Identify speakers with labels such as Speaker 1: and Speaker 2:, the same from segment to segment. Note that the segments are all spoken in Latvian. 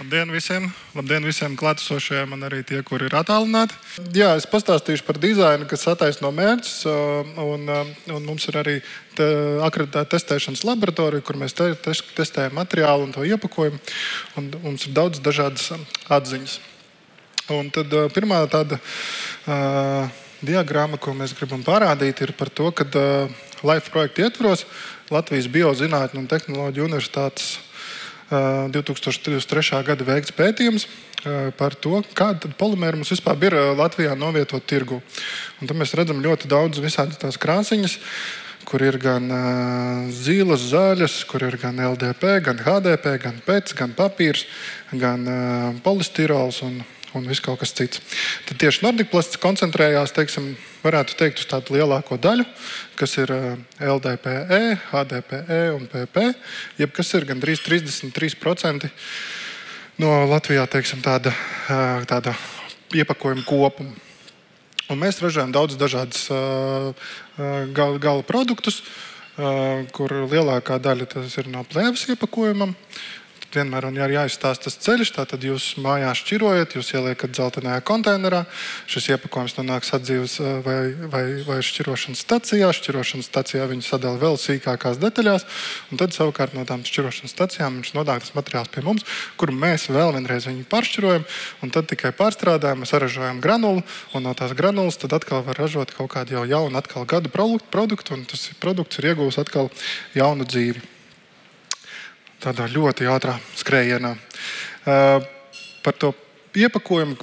Speaker 1: Labdien visiem klātesošajiem un arī tie, kuri ir attālināti. Jā, es pastāstīšu par dizainu, kas attaisno mērķus. Un mums ir arī akreditēta testēšanas laboratorija, kur mēs testējam materiālu un to iepakojumu. Un mums ir daudz dažādas atziņas. Un tad pirmā tāda diagramma, ko mēs gribam parādīt, ir par to, ka LIFE projekta ietvaros Latvijas Biozinātņu un tehnoloģiju universitātes 2023. gada veikts pētījums par to, kāda polimēra mums vispār ir Latvijā novietot tirgu. Un tad mēs redzam ļoti daudz visādas tās krāsiņas, kur ir gan zilas, zaļas, kur ir gan LDP, gan HDP, gan PET, gan papīrs, gan polistirols un viss kaut kas cits. Tad tieši Nordic Plasts koncentrējās, varētu teikt, uz tādu lielāko daļu, kas ir LDPE, HDPE un PP, jeb kas ir gandrīz 33% no Latvijā, tāda iepakojuma kopuma. Un mēs ražojam daudz dažādas gala produktus, kur lielākā daļa tas ir no plēves iepakojumam. Vienmēr ir jāizstāsta tas ceļš, tātad jūs mājās šķirojat, jūs ieliekat dzeltenajā konteinerā, šis iepakojums nonāk sadzīves vai šķirošanas stacijā. Šķirošanas stacijā viņi sadala vēl sīkākās detaļās, un tad savukārt no tām šķirošanas stacijām viņš nonāk tas materiāls pie mums, kuru mēs vēl vienreiz viņu pāršķirojam, un tad tikai pārstrādājam, saražojam granulu, un no tās granulas tad atkal var ražot kaut kādu jau jaunu atkal gadu produktu, un tas produkts ir iegūs atkal jaunu dzīvi. Tādā ļoti ātrā skrējienā. Par to iepakojumu,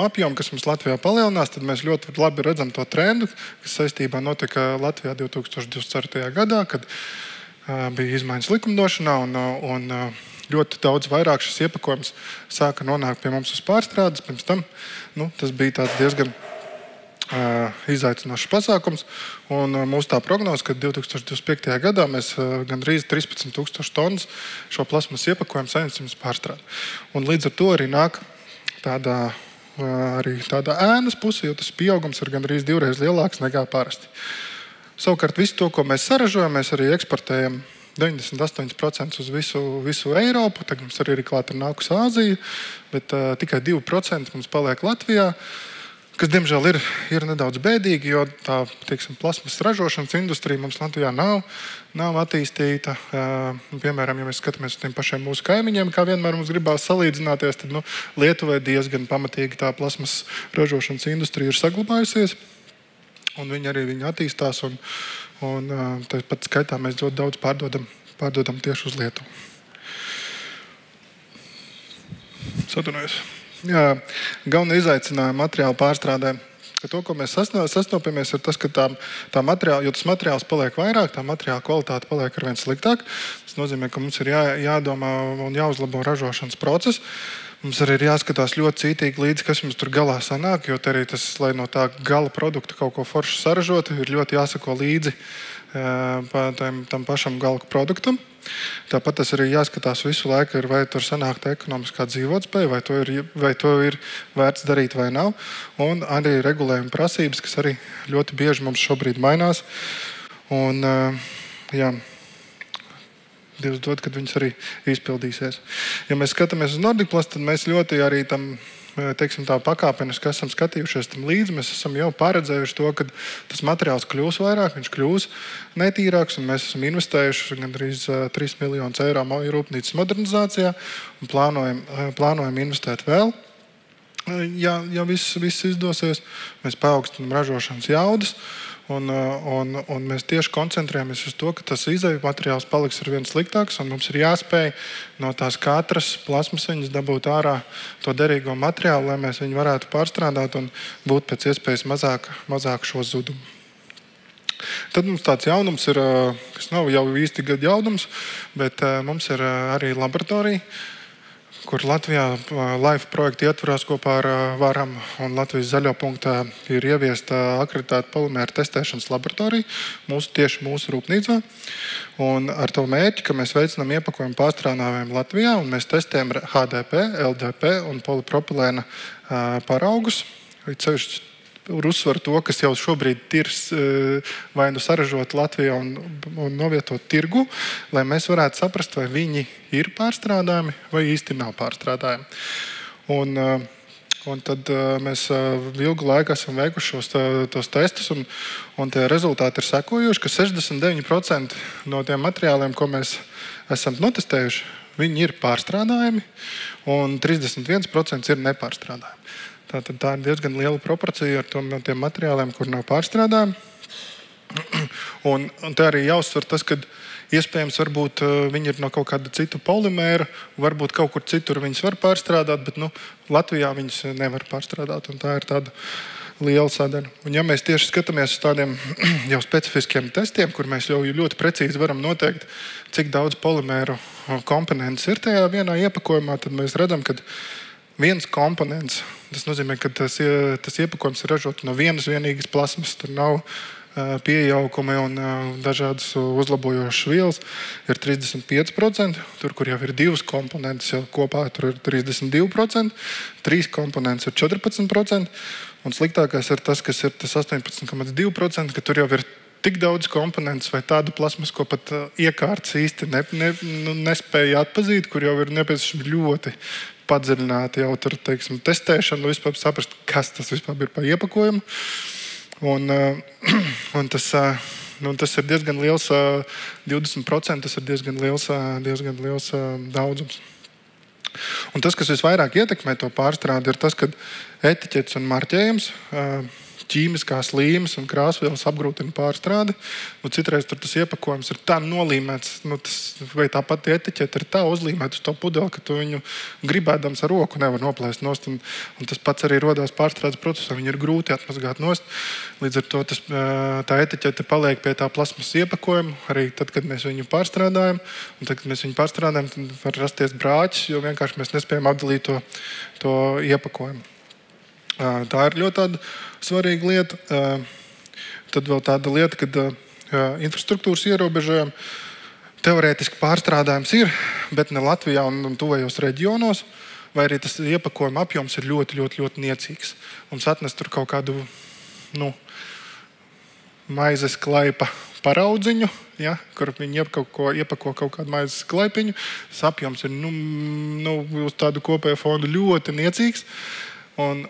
Speaker 1: apjomu, kas mums Latvijā palielinās, tad mēs ļoti labi redzam to trendu, kas saistībā notika Latvijā 2024. gadā, kad bija izmaiņas likumdošanā un ļoti daudz vairāk šis iepakojums sāka nonākt pie mums uz pārstrādes. Pirms tam tas bija tāds diezgan izaicinošs pasākums, un mūsu tā prognoze, ka 2025. gadā mēs gandrīz 13,000 tonnas šo plasmas iepakojumu saņemsim uz pārstrādi. Un līdz ar to arī nāk tāda ēnas puse, jo tas pieaugums ir gandrīz 2 lielāks nekā parasti. Savukārt visu to, ko mēs saražojam, mēs arī eksportējam 98% uz visu Eiropu. Tagad mums arī klāt ir nākus Āzija, bet tikai 2% mums paliek Latvijā. Kas, diemžēl, ir nedaudz bēdīgi, jo tā, plasmas ražošanas industrija mums Latvijā nav attīstīta. Piemēram, ja mēs skatāmies uz tiem pašiem mūsu kaimiņiem, kā vienmēr mums gribās salīdzināties, tad Lietuvai diezgan pamatīgi tā plasmas ražošanas industrija ir saglabājusies, un viņi attīstās, un tāpat skaitā mēs ļoti daudz pārdodam tieši uz Lietuvu. Satunojos. Jā, galvenā izaicinājuma materiāla pārstrādē, ka to, ko mēs sastopamies, ir tas, ka tā materiāla, jo tas materiāls paliek vairāk, tā materiāla kvalitāte paliek arvien sliktāk. Tas nozīmē, ka mums ir jādomā un jāuzlabo ražošanas process. Mums arī ir jāskatās ļoti cītīgi līdzi, kas mums tur galā sanāk, jo arī tas, lai no tā gala produkta kaut ko foršu saražot, ir ļoti jāsako līdzi tam pašam gala produktam. Tāpat tas arī jāskatās visu laiku, vai tur sanāk tā ekonomiskā dzīvotspēja, vai to ir vērts darīt vai nav. Un arī regulējuma prasības, kas arī ļoti bieži mums šobrīd mainās. Un, jā, Dievs dod, kad viņas arī izpildīsies. Ja mēs skatāmies uz Nordic Plast, tad mēs ļoti arī tam tā pakāpeniski esam skatījušies tam līdzi. Mēs esam jau paredzējuši to, ka tas materiāls kļūs vairāk, viņš kļūs netīrāks, un mēs esam investējuši gandrīz 3 miljonus eiro rūpnīcas modernizācijā un plānojam investēt vēl. Ja viss izdosies, mēs paaugstinām ražošanas jaudas, un mēs tieši koncentrējamies uz to, ka tas izēju materiāls paliks ar vien sliktāks, un mums ir jāspēj no tās katras plasmasiņas dabūt ārā to derīgo materiālu, lai mēs viņu varētu pārstrādāt un būt pēc iespējas mazāk šo zudumu. Tad mums tāds jaunums ir, kas nav jau īsti gadu jaunums, bet mums ir arī laboratorija, kur Latvijā LIFE projekta ietvarās kopā ar Varam un Latvijas Zaļo punktā ir ieviesta akreditēta polimēra testēšanas laboratorija tieši mūsu rūpnīcā. Un ar to mērķi, ka mēs veicinām iepakojumu pārstrādājumu Latvijā, un mēs testējam HDP, LDP un polipropilēna paraugus. Cevišķi uzsvaru to, kas jau šobrīd ir vai nu saražot Latvijā un novietot tirgu, lai mēs varētu saprast, vai viņi ir pārstrādājami vai īsti nav pārstrādājami. Un tad mēs ilgu laiku esam veikuši tos testus, un tie rezultāti ir sekojoši, ka 69% no tiem materiāliem, ko mēs esam notestējuši, viņi ir pārstrādājami, un 31% ir nepārstrādājami. Tātad tā ir diezgan liela proporcija ar tiem materiāliem, kur nav pārstrādājami. Un te arī jāuzsver tas, ka iespējams varbūt viņi ir no kaut kāda citu polimēra, varbūt kaut kur citur viņas var pārstrādāt, bet Latvijā viņas nevar pārstrādāt, un tā ir tāda liela sadaļa. Un ja mēs tieši skatāmies uz tādiem jau specifiskiem testiem, kur mēs jau ļoti precīzi varam noteikt, cik daudz polimēru komponents ir tajā vienā iepakojumā, tad mēs redzam, ka viens komponents, tas nozīmē, ka tas iepakojums ir ražots no vienas vienīgas plasmas, tur nav piejaukumi un dažādas uzlabojošas vielas, ir 35%, tur, kur jau ir divas komponentes, jau kopā tur ir 32%, trīs komponentes ir 14%, un sliktākais ir tas, kas ir tas 18,2%, ka tur jau ir tik daudz komponentus vai tādu plasmas, ko pat iekārtas īsti nespēja atpazīt, kur jau ir nepieciešami ļoti padziļināti jau tur, teiksim, testēšana, lai vispār saprast, kas tas vispār ir pa iepakojumu. Un tas ir diezgan liels, 20%, tas ir diezgan liels daudzums. Un tas, kas visvairāk ietekmē to pārstrādi, ir tas, ka etiķetes un marķējums, ķīmiskās līmes un krāsvielas apgrūtina pārstrādi. Citreiz tur tas iepakojums ir tā nolīmēts, vai tā pati etiķete ir tā uzlīmēta uz to pudeli, ka tu viņu gribēdams ar roku nevar noplēst nost. Un tas pats arī rodās pārstrādes procesā. Viņi ir grūti atmazgāt nost. Līdz ar to tā etiķete paliek pie tā plasmas iepakojuma, arī tad, kad mēs viņu pārstrādājam. Un tad, kad mēs viņu pārstrādājam, tad var rasties brāķis, jo vienkārši mēs nespējam apdalīt to iepakojumu. Tā ir ļoti tāda svarīga lieta. Tad vēl tāda lieta, kad infrastruktūras ierobežojumi teorētiski pārstrādājums ir, bet ne Latvijā un tuvējos reģionos, vai arī tas iepakojuma apjoms ir ļoti, ļoti, ļoti niecīgs. Mums atnest tur kaut kādu maizes klaipa paraudziņu, ja, kur viņi iepako kaut kādu maizes klaipiņu. Tas apjoms ir uz tādu kopēju fondu ļoti niecīgs. Un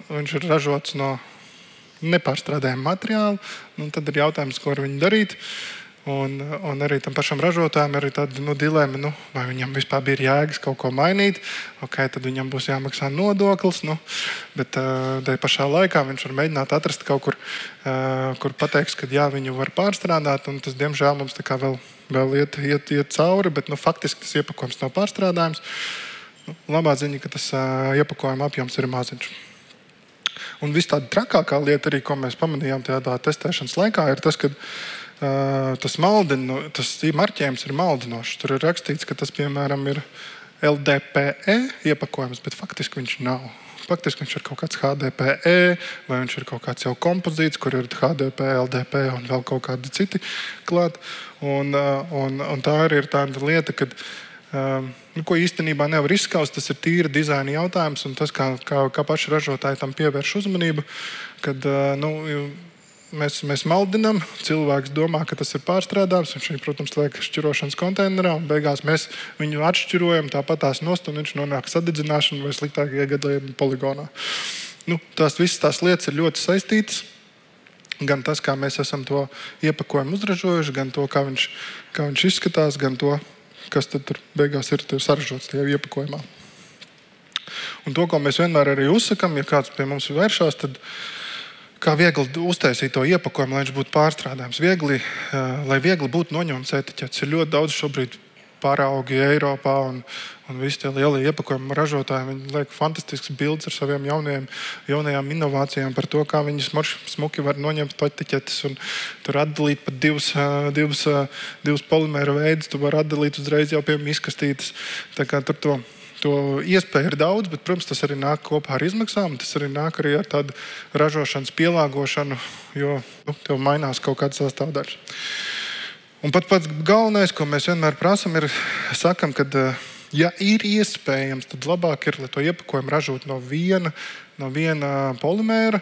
Speaker 1: viņš ir ražots no nepārstrādājuma materiāla. Tad ir jautājums, ko ar viņu darīt. Un arī tam pašam ražotājam ir tāda dilema, vai viņam vispār bija jēgas kaut ko mainīt. Tad viņam būs jāmaksā nodoklis. Bet tajā pašā laikā viņš var mēģināt atrast kaut kur, kur pateiks, ka jā, viņu var pārstrādāt. Un tas, diemžēl, mums tā kā vēl iet cauri, bet faktiski tas iepakojums nav pārstrādājums. Labā ziņa, ka tas iepakojuma apjoms ir maziņš. Un viss tāda trakākā lieta arī, ko mēs pamanījām tādā testēšanas laikā, ir tas, ka tas marķējums ir maldinošs. Tur ir rakstīts, ka tas, piemēram, ir LDPE iepakojums, bet faktiski viņš nav. Faktiski viņš ir kaut kāds HDPE, vai viņš ir kaut kāds jau kompozīts, kur ir HDP, LDP un vēl kaut kādi citi klāt. Un tā arī ir tāda lieta, kad ko īstenībā nevar izskaust, tas ir tīri dizaina jautājums, un tas, kā paši ražotāji tam pievērš uzmanību, kad mēs maldinam, cilvēks domā, ka tas ir pārstrādājums, viņš viņu, protams, liek šķirošanas konteinerā, un beigās mēs viņu atšķirojam, tāpat tās nost, un viņš nonāk sadedzināšanu vai sliktākajā gadījumā poligonā. Visas tās lietas ir ļoti saistītas. Gan tas, kā mēs esam to iepakojumu uzražojuši, gan to, kā viņš izskatās, gan to, kas tad tur beigās ir saražots tajā iepakojumā. Un to, ko mēs vienmēr arī uzsakam, ja kāds pie mums vēršās, tad kā viegli uztaisīt to iepakojumu, lai viņš būtu pārstrādājams. Lai viegli būtu noņemams etiķetes. Ir ļoti daudz šobrīd paraugi Eiropā un visi tie lielie iepakojumi ražotāji. Viņi liek fantastisks bildes ar saviem jaunajām inovācijām par to, kā viņi smuki var noņemt etiķetes un tur atdalīt pat divus polimēra veidus. Tu vari atdalīt uzreiz jau pie izkastītes. Tā kā tur to iespēju ir daudz, bet, protams, tas arī nāk kopā ar izmaksām. Tas arī nāk arī ar tādu ražošanas pielāgošanu, jo tev mainās kaut kādas sastāvdaļas. Un pats galvenais, ko mēs vienmēr prasam, ir, sakam, ka, ja ir iespējams, tad labāk ir, lai to iepakojumu ražot no viena polimēra,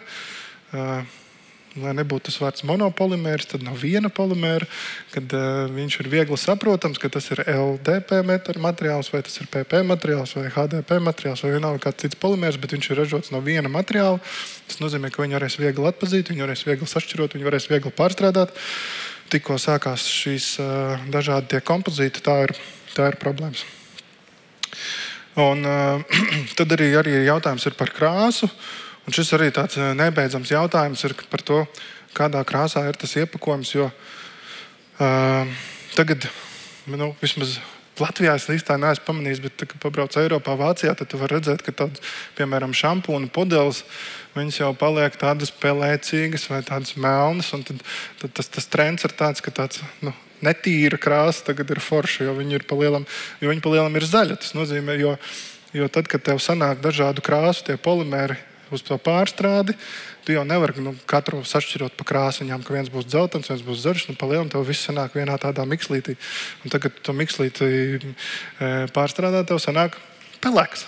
Speaker 1: lai nebūtu tas vārds monopolimērs, tad no viena polimēra, kad viņš ir viegli saprotams, ka tas ir LDP materiāls, vai tas ir PP materiāls, vai HDP materiāls, vai vienalga kāds cits polimērs, bet viņš ir ražots no viena materiāla. Tas nozīmē, ka viņu varēs viegli atpazīt, viņu varēs viegli sašķirot, viņu varēs viegli pārstrādāt. Tikko sākās šīs dažādi tie kompozīti, tā ir problēmas. Un tad arī jautājums ir par krāsu. Un šis arī tāds nebeidzams jautājums ir par to, kādā krāsā ir tas iepakojums, jo tagad, vismaz Latvijā es īstā neesmu pamanījis, bet, kad pabrauc Eiropā, Vācijā, tad tu var redzēt, ka tāds, piemēram, šampūna pudeles, viņas jau paliek tādas pelēcīgas vai tādas melnas, un tad tas trends ir tāds, ka tāds, netīra krāsa tagad ir forša, jo viņi pa lielam ir zaļa. Tas nozīmē, jo tad, kad tev sanāk dažādu krāsu tie polimēri uz to pārstrādi, tu jau nevari katru sašķirot pa krāsiņām, ka viens būs dzeltens, viens būs zaļš, pa lielam tev viss sanāk vienā tādā mikslītī. Un tagad, kad tu mikslīti pārstrādā, tev sanāk pelēks.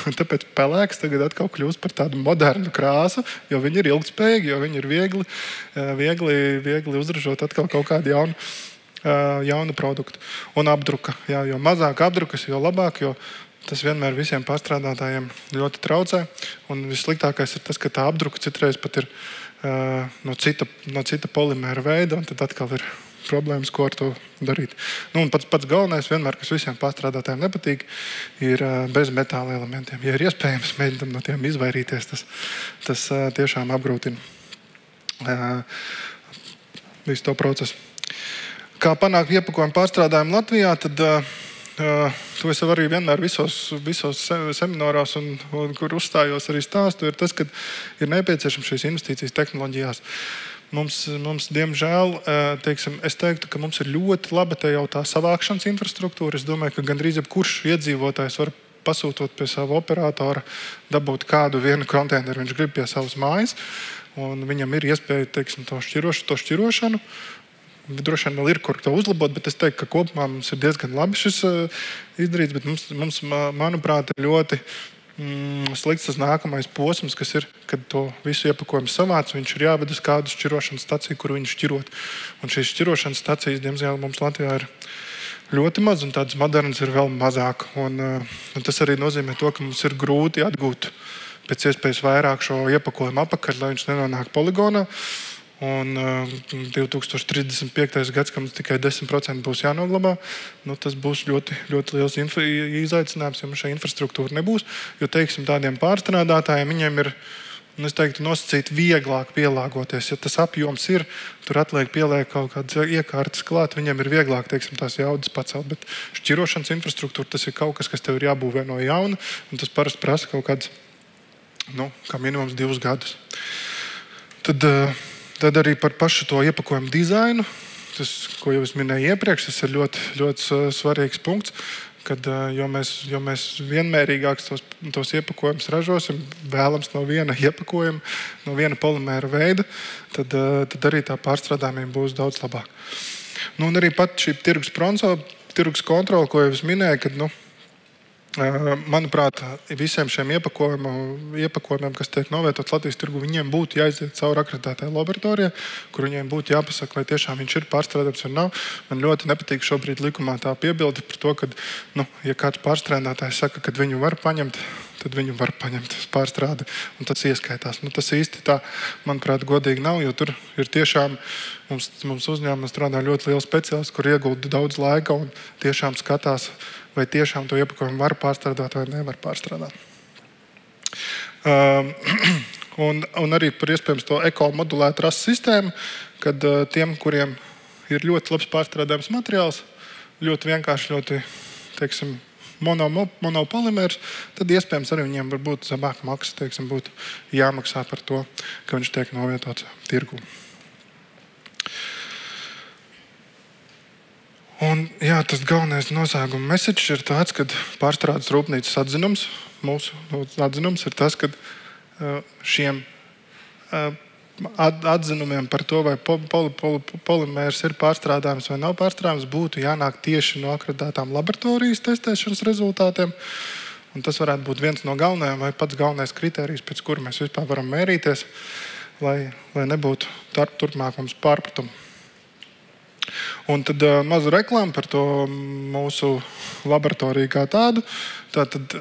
Speaker 1: Un tāpēc pelēks tagad atkal kļūst par tādu modernu krāsu, jo viņi ir ilgtspējīgi, jo viņi ir viegli uzražot atkal kaut kādu jaunu produktu. Un apdruka. Jā, jo mazāk apdrukas, jo labāk, jo tas vienmēr visiem pārstrādātājiem ļoti traucē. Un vissliktākais ir tas, ka tā apdruka citreiz pat ir no cita polimēra veida, un tad atkal ir problēmas, ko ar to darīt. Un pats galvenais vienmēr, kas visiem pārstrādātājiem nepatīk, ir bez metāla elementiem. Ja ir iespējams, mēģinām no tiem izvairīties, tas tiešām apgrūtina visu to procesu. Kā panākt iepakojumu pārstrādājumu Latvijā, tad to es arī vienmēr visos semināros, kur uzstājos arī stāstu, ir tas, ka ir nepieciešams šīs investīcijas tehnoloģijās. Mums diemžēl, es teiktu, ka mums ir ļoti laba jau tā savākšanas infrastruktūra. Es domāju, ka gandrīz jebkurš iedzīvotājs var pasūtot pie sava operatora, dabūt kādu vienu konteineru, viņš grib pie savas mājas, un viņam ir iespēja, to šķirošanu. Droši vien vēl ir, kur to uzlabot, bet es teiktu, ka kopumā mums ir diezgan labi šis izdarīts, bet mums manuprāt, ir ļoti slikts tas nākamais posms, kas ir, kad to visu iepakojumu savāc, viņš ir jāved uz kādu šķirošanas staciju, kur viņu šķirot. Un šīs šķirošanas stacijas, diemžēl, mums Latvijā ir ļoti maz, un tādas modernas ir vēl mazāk. Un tas arī nozīmē to, ka mums ir grūti atgūt pēc iespējas vairāk šo iepakojumu apakaļ, lai viņš nenonāk poligonā. Un 2035. gads, ka mums tikai 10% būs jānoglabā, tas būs ļoti, ļoti liels izaicinājums, ja mums šī infrastruktūra nebūs. Jo, tādiem pārstrādātājiem viņiem ir, es teiktu, nosacīt vieglāk pielāgoties. Ja tas apjoms ir, tur atliek pieliek kaut kādas iekārtas klāt, viņiem ir vieglāk, tās jaudas pacelt. Bet šķirošanas infrastruktūra, tas ir kaut kas, kas tev ir jābūvē no jauna, un tas parasti prasa kaut kāds, kā minimums 2 gadus. Tad arī par pašu to iepakojumu dizainu, tas, ko jau es minēju iepriekš, tas ir ļoti, ļoti svarīgs punkts, kad, jo mēs vienmērīgāk tos iepakojumus ražosim, vēlams no viena iepakojuma, no viena polimēra veida, tad arī tā pārstrādājumiem būs daudz labāk. Un arī pat šī tirgus kontrole, ko jau es minēju, kad, manuprāt, visiem šiem iepakojumiem, kas tiek novietot Latvijas tirgu, viņiem būtu jāiziet cauri akreditētajai laboratorijai, kur viņiem būtu jāpasaka, vai tiešām viņš ir pārstrādājams vai nav. Man ļoti nepatīk šobrīd likumā tā piebilde par to, ka, ja kāds pārstrādātājs saka, ka viņu var paņemt, tad viņu var paņemt pārstrādi, un tas ieskaitās. Tas īsti tā, manuprāt, godīgi nav, jo tur ir tiešām mums uzņēmumā strādā ļoti liels speciālists, kur iegulda daudz laika un tiešām skatās, vai tiešām to iepakojumu var pārstrādāt vai nevar pārstrādāt. Un arī par iespējams to ekomodulētu rasu sistēmu, kad tiem, kuriem ir ļoti labs pārstrādājums materiāls, ļoti vienkārši, ļoti, monopolimērs, tad iespējams arī viņiem var būt zemāka maksa, būtu jāmaksā par to, ka viņš tiek novietots tirgū. Un, tas galvenais noslēguma message ir tāds, ka pārstrādes rūpnīcas atzinums, mūsu atzinums ir tas, ka šiem atzinumiem par to, vai polimērs ir pārstrādājums vai nav pārstrādājums, būtu jānāk tieši no akreditētām laboratorijas testēšanas rezultātiem. Un tas varētu būt viens no galvenajiem vai pats galvenais kritērijs, pēc kura mēs vispār varam mērīties. lai nebūtu turpmāk mums pārpratumu. Un tad mazu reklāmu par to mūsu laboratoriju kā tādu. Tātad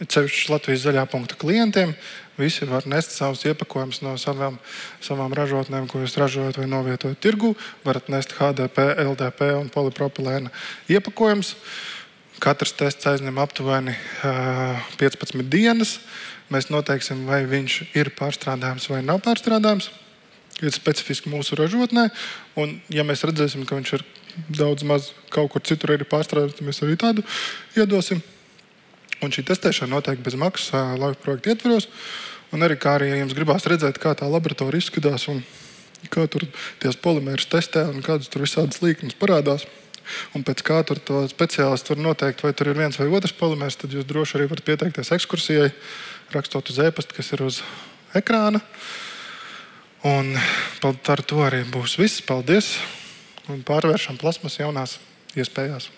Speaker 1: ceļš Latvijas zaļā punkta klientiem. Visi var nest savus iepakojumus no savām ražotnēm, ko jūs ražojat vai novietojat tirgu. Varat nest HDP, LDP un polipropilēna iepakojumus. Katrs tests aizņem aptuveni 15 dienas. Mēs noteiksim, vai viņš ir pārstrādājams vai nav pārstrādājams. Ir specifiski mūsu ražotnē. Un, ja mēs redzēsim, ka viņš ir daudz maz kaut kur citur arī pārstrādājams, tad mēs arī tādu iedosim. Un šī testēšana notiek bez maksas LIFE projekta ietvaros. Un arī, ja jums gribās redzēt, kā tā laboratorija izskatās un kā tur ties polimērus testē un kādas tur visādas līknes parādās. Un pēc kā tur to speciālisti var noteikt, vai tur ir viens vai otrs polimērs, tad jūs droši arī varat pieteikties ekskursijai, rakstot uz e-pasta, kas ir uz ekrāna. Un ar to arī būs viss. Paldies! Un pārvēršam plasmas jaunās iespējās.